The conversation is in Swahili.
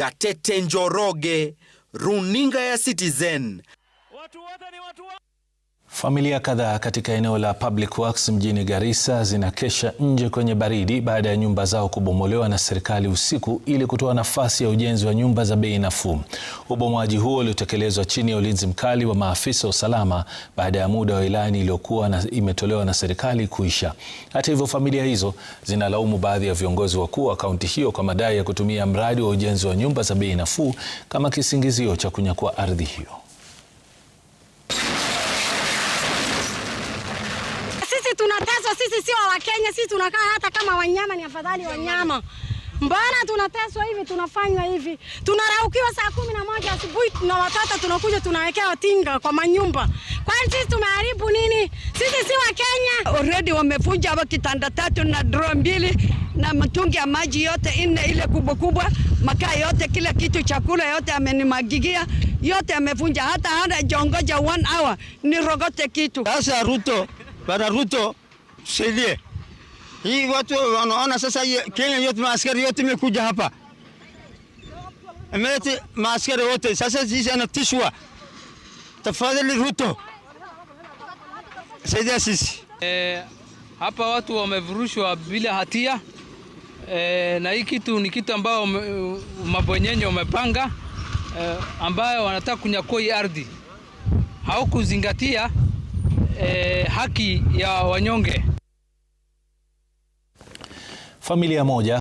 Gatete Njoroge, runinga ya Citizen. Familia kadhaa katika eneo la Public Works mjini Garissa zinakesha nje kwenye baridi baada ya nyumba zao kubomolewa na serikali usiku ili kutoa nafasi ya ujenzi wa nyumba za bei nafuu. Ubomoaji huo ulitekelezwa chini ya ulinzi mkali wa maafisa wa usalama baada ya muda wa ilani iliyokuwa imetolewa na serikali kuisha. Hata hivyo, familia hizo zinalaumu baadhi ya viongozi wakuu wa kaunti hiyo kwa madai ya kutumia mradi wa ujenzi wa nyumba za bei nafuu kama kisingizio cha kunyakua ardhi hiyo. Tunateswa, sisi sio wa Kenya, sisi tunakaa hata kama wanyama, ni afadhali wanyama. Mbona tunateswa hivi, tunafanywa hivi? Tunaraukiwa saa 11 asubuhi na watoto tunakuja tunawekea tinga kwa manyumba. Kwani sisi tumeharibu nini? Sisi si wa Kenya. Already wamevunja hapa kitanda 3 na draw 2 na mtungi ya maji yote 4 ile kubwa kubwa, makaa yote, kila kitu, chakula yote amenimagigia, yote amevunja. Hata jongoja 1 hour ni rogote kitu. Sasa Bwana Ruto tusaidie. Hii watu wanaona sasa Kenya yote maaskari yote imekuja hapa. Ameleta maaskari wote, sasa sisi anatishwa. Tafadhali Ruto, saidia sisi. Hapa watu wamevurushwa bila hatia. Na hii kitu ni kitu ambao mabwenyenye wamepanga, ambayo wanataka kunyakua hii ardhi. Haukuzingatia haki ya wanyonge. Familia moja